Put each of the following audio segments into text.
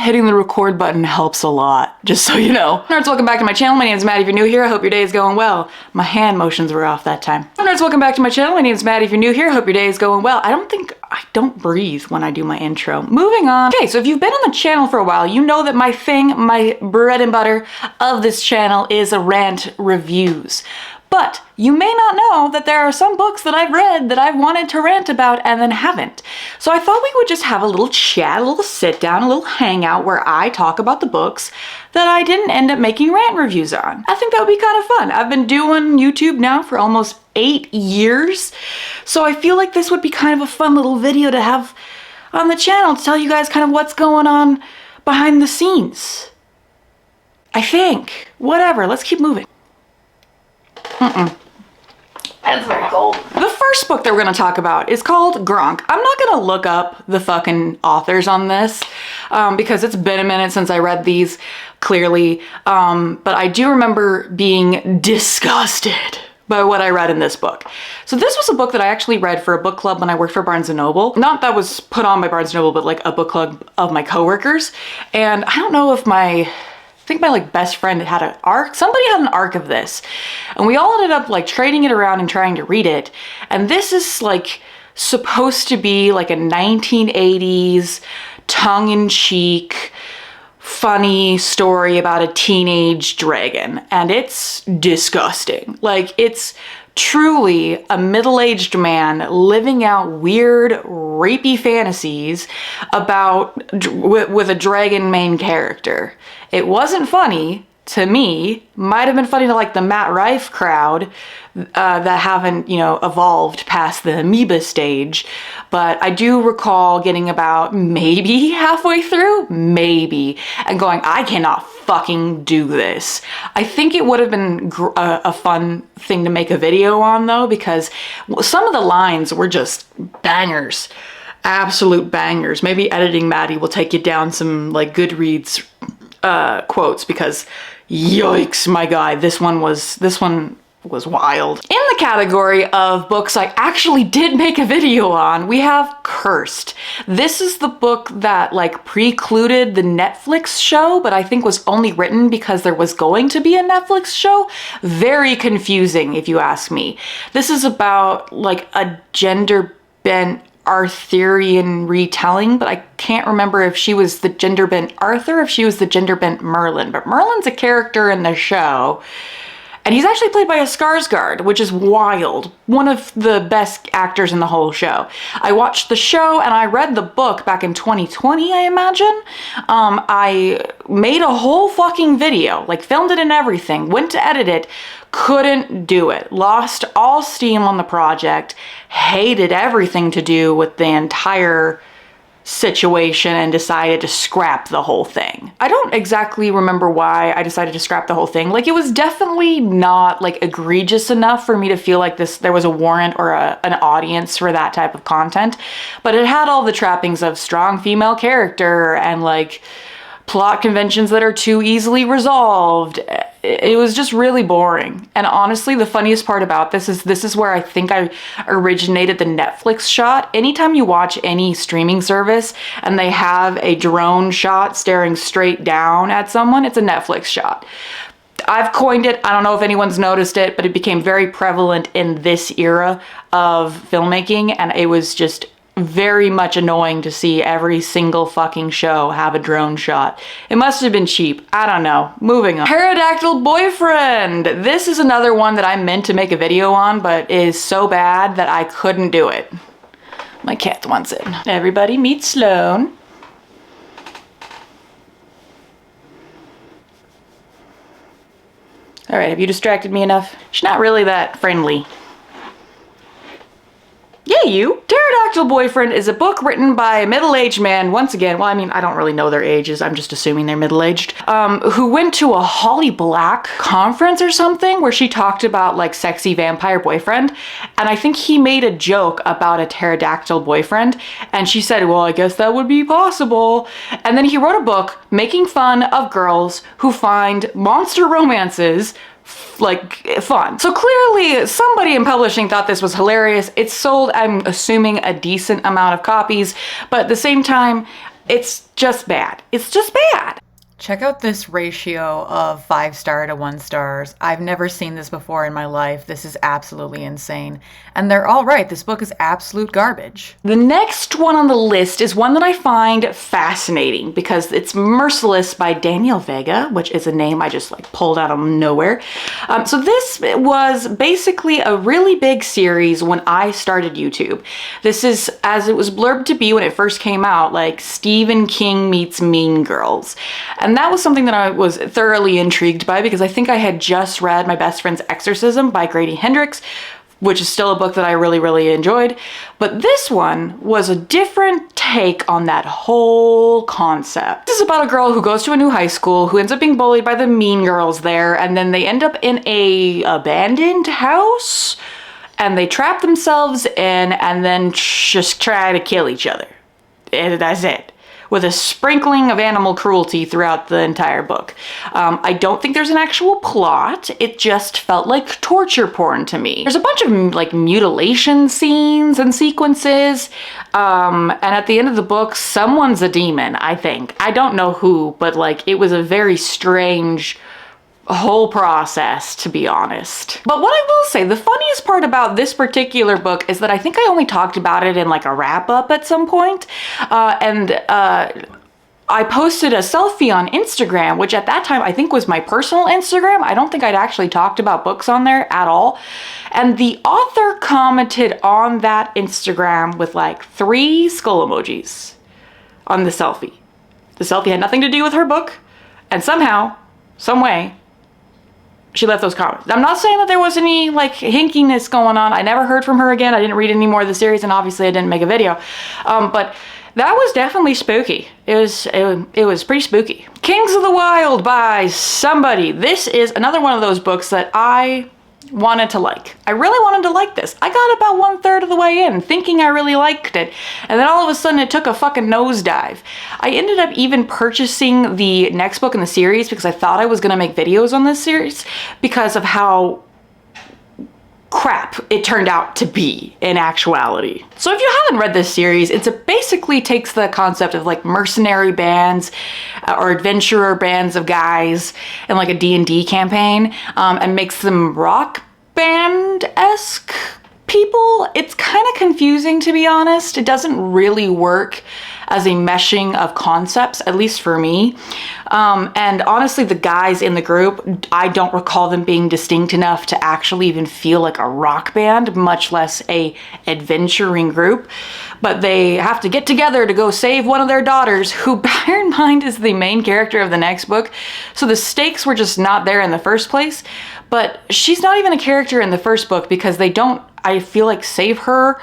hitting the record button helps a lot, just so you know. Nerds, welcome back to my channel. My name is Maddie. If you're new here, I hope your day is going well. My hand motions were off that time. Nerds, welcome back to my channel. My name is Maddie. If you're new here, I hope your day is going well. I don't breathe when I do my intro. Moving on. Okay, so if you've been on the channel for a while, you know that my bread and butter of this channel is rant reviews. But you may not know that there are some books that I've read that I've wanted to rant about and then haven't. So I thought we would just have a little chat, a little sit down, a little hangout where I talk about the books that I didn't end up making rant reviews on. I think that would be kind of fun. I've been doing YouTube now for almost 8 years. So I feel like this would be kind of a fun little video to have on the channel to tell you guys kind of what's going on behind the scenes. I think. Whatever, let's keep moving. That's very cold. The first book that we're gonna talk about is called Gronk. I'm not gonna look up the fucking authors on this because it's been a minute since I read these, clearly. But I do remember being disgusted by what I read in this book. So this was a book that I actually read for a book club when I worked for Barnes & Noble. Not that was put on by Barnes & Noble, but like a book club of my coworkers. And I don't know if I think my best friend had an arc. Somebody had an arc of this. And we all ended up like trading it around and trying to read it. And this is like supposed to be like a 1980s tongue-in-cheek funny story about a teenage dragon. And it's disgusting. Like, it's truly a middle-aged man living out weird, rapey fantasies with a dragon main character. It wasn't funny to me. Might have been funny to like the Matt Rife crowd that haven't, evolved past the amoeba stage. But I do recall getting about maybe halfway through, and going, I cannot fucking do this. I think it would have been a fun thing to make a video on though, because some of the lines were just bangers. Absolute bangers. Maybe editing Maddie will take you down some like Goodreads quotes, because yikes, my guy, this one was wild. In the category of books I actually did make a video on, we have Cursed. This is the book that like precluded the Netflix show, but I think was only written because there was going to be a Netflix show. Very confusing, if you ask me. This is about like a gender-bent Arthurian retelling, but I can't remember if she was the gender-bent Arthur or if she was the gender-bent Merlin. But Merlin's a character in the show, and he's actually played by a Skarsgård, which is wild. One of the best actors in the whole show. I watched the show and I read the book back in 2020, I imagine. I made a whole fucking video, like filmed it and everything, went to edit it, couldn't do it. Lost all steam on the project, hated everything to do with the entire situation, and decided to scrap the whole thing. I don't exactly remember why I decided to scrap the whole thing. Like, it was definitely not like egregious enough for me to feel like there was a warrant or an audience for that type of content, but it had all the trappings of strong female character and like plot conventions that are too easily resolved. It was just really boring. And honestly, the funniest part about this is where I think I originated the Netflix shot. Anytime you watch any streaming service and they have a drone shot staring straight down at someone, it's a Netflix shot. I've coined it. I don't know if anyone's noticed it, but it became very prevalent in this era of filmmaking, and it was just very much annoying to see every single fucking show have a drone shot. It must have been cheap. I don't know. Moving on. Pterodactyl Boyfriend. This is another one that I meant to make a video on, but is so bad that I couldn't do it. My cat wants it. Everybody meet Sloane. All right, have you distracted me enough? She's not really that friendly. Yeah, you. Pterodactyl Boyfriend is a book written by a middle-aged man, once again, well, I mean, I don't really know their ages, I'm just assuming they're middle-aged, who went to a Holly Black conference or something where she talked about like sexy vampire boyfriend, and I think he made a joke about a pterodactyl boyfriend, and she said, well, I guess that would be possible. And then he wrote a book making fun of girls who find monster romances like fun. So clearly somebody in publishing thought this was hilarious. It sold, I'm assuming, a decent amount of copies, but at the same time, It's just bad. It's just bad. Check out this ratio of 5-star to 1 stars. I've never seen this before in my life. This is absolutely insane. And they're all right. This book is absolute garbage. The next one on the list is one that I find fascinating because it's Merciless by Daniel Vega, which is a name I just like pulled out of nowhere. So this was basically a really big series when I started YouTube. This is, as it was blurbed to be when it first came out, like Stephen King meets Mean Girls. And that was something that I was thoroughly intrigued by because I think I had just read My Best Friend's Exorcism by Grady Hendrix, which is still a book that I really, really enjoyed. But this one was a different take on that whole concept. This is about a girl who goes to a new high school, who ends up being bullied by the mean girls there, and then they end up in a abandoned house, and they trap themselves in and then just try to kill each other. And that's it, with a sprinkling of animal cruelty throughout the entire book. I don't think there's an actual plot. It just felt like torture porn to me. There's a bunch of like mutilation scenes and sequences. And at the end of the book, someone's a demon, I think. I don't know who, but like it was a very strange whole process, to be honest. But what I will say, the funniest part about this particular book is that I think I only talked about it in like a wrap-up at some point. I posted a selfie on Instagram, which at that time I think was my personal Instagram. I don't think I'd actually talked about books on there at all. And the author commented on that Instagram with like 3 skull emojis on the selfie. The selfie had nothing to do with her book, and somehow, some way, she left those comments. I'm not saying that there was any like hinkiness going on. I never heard from her again. I didn't read any more of the series, and obviously I didn't make a video. But that was definitely spooky. It was pretty spooky. Kings of the Wild by somebody. This is another one of those books that I wanted to like. I really wanted to like this. I got about 1/3 of the way in thinking I really liked it, and then all of a sudden it took a fucking nosedive. I ended up even purchasing the next book in the series because I thought I was gonna make videos on this series because of how crap it turned out to be in actuality. So if you haven't read this series, it basically takes the concept of like mercenary bands or adventurer bands of guys in like a D&D campaign and makes them rock band-esque people. It's kind of confusing, to be honest. It doesn't really work as a meshing of concepts, at least for me. And honestly, the guys in the group, I don't recall them being distinct enough to actually even feel like a rock band, much less a adventuring group. But they have to get together to go save one of their daughters, who, bear in mind, is the main character of the next book. So the stakes were just not there in the first place. But she's not even a character in the first book because they don't, I feel like, save her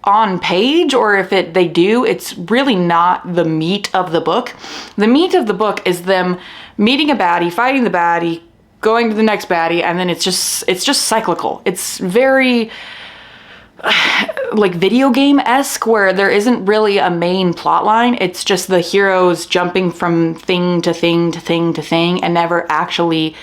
on page, or if they do, it's really not the meat of the book. The meat of the book is them meeting a baddie, fighting the baddie, going to the next baddie, and then it's just cyclical. It's very like video game-esque, where there isn't really a main plot line. It's just the heroes jumping from thing to thing to thing to thing and never actually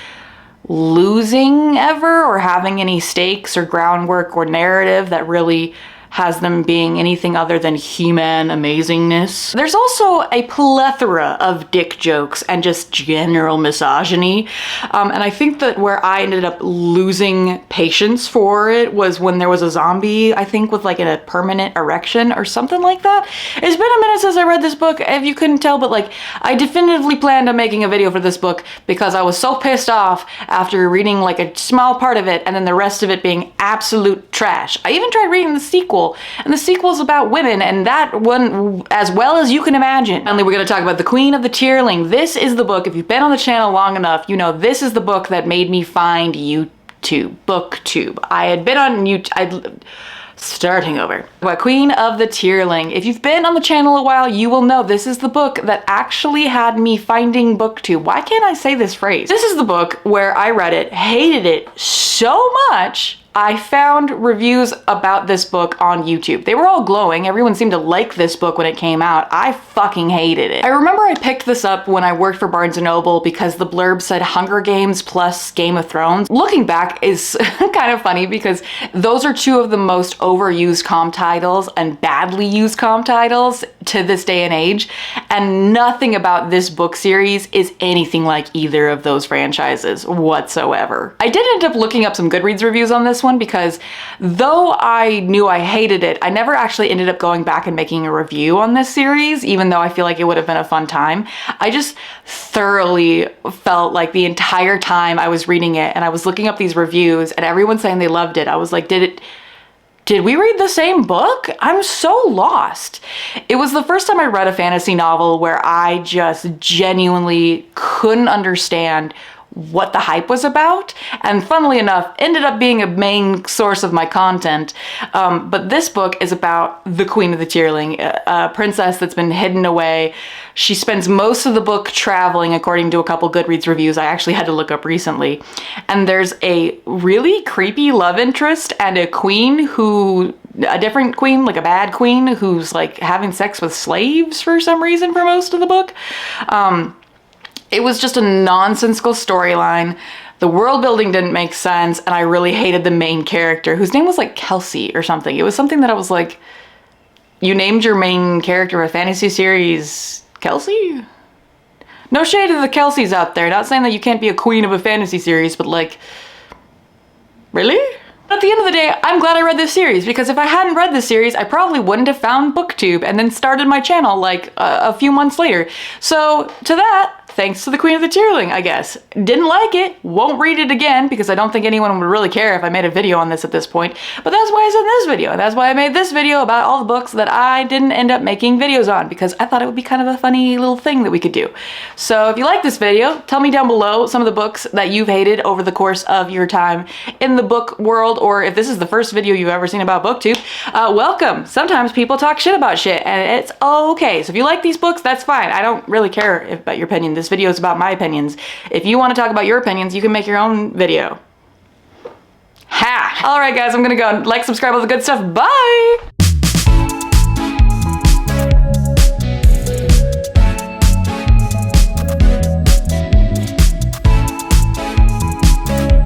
losing ever or having any stakes or groundwork or narrative that really has them being anything other than human amazingness. There's also a plethora of dick jokes and just general misogyny. And I think that where I ended up losing patience for it was when there was a zombie, I think with like a permanent erection or something like that. It's been a minute since I read this book, if you couldn't tell, but like I definitively planned on making a video for this book because I was so pissed off after reading like a small part of it and then the rest of it being absolute trash. I even tried reading the sequel, and the sequel's about women, and that one, as well as you can imagine. Finally, we're gonna talk about The Queen of the Teerling. This is the book, if you've been on the channel long enough, you know this is the book that made me find YouTube, BookTube. I had been on YouTube, starting over. But Queen of the Teerling. If you've been on the channel a while, you will know this is the book that actually had me finding BookTube. Why can't I say this phrase? This is the book where I read it, hated it so much, I found reviews about this book on YouTube. They were all glowing. Everyone seemed to like this book when it came out. I fucking hated it. I remember I picked this up when I worked for Barnes & Noble because the blurb said Hunger Games plus Game of Thrones. Looking back is kind of funny because those are two of the most overused comp titles and badly used comp titles to this day and age, and nothing about this book series is anything like either of those franchises whatsoever. I did end up looking up some Goodreads reviews on this one because though I knew I hated it, I never actually ended up going back and making a review on this series, even though I feel like it would have been a fun time. I just thoroughly felt like the entire time I was reading it and I was looking up these reviews and everyone saying they loved it, I was like, did we read the same book? I'm so lost. It was the first time I read a fantasy novel where I just genuinely couldn't understand what the hype was about, and funnily enough ended up being a main source of my content. But this book is about the Queen of the Teerling, a princess that's been hidden away. She spends most of the book traveling, according to a couple Goodreads reviews I actually had to look up recently. And there's a really creepy love interest and a queen a different queen, like a bad queen, who's like having sex with slaves for some reason for most of the book. It was just a nonsensical storyline. The world building didn't make sense, and I really hated the main character, whose name was like Kelsey or something. It was something that I was like, you named your main character of a fantasy series Kelsey? No shade to the Kelseys out there. Not saying that you can't be a queen of a fantasy series, but like, really? At the end of the day, I'm glad I read this series, because if I hadn't read this series, I probably wouldn't have found BookTube and then started my channel like a few months later. So to that, thanks to the Queen of the Teerling, I guess. Didn't like it, won't read it again, because I don't think anyone would really care if I made a video on this at this point, but that's why it's in this video, and that's why I made this video about all the books that I didn't end up making videos on, because I thought it would be kind of a funny little thing that we could do. So if you like this video, tell me down below some of the books that you've hated over the course of your time in the book world, or if this is the first video you've ever seen about BookTube, welcome. Sometimes people talk shit about shit, and it's okay. So if you like these books, that's fine. I don't really care about your opinion. This video is about my opinions. If you want to talk about your opinions, you can make your own video. Ha! Alright guys, I'm gonna go. Like, subscribe, all the good stuff. Bye!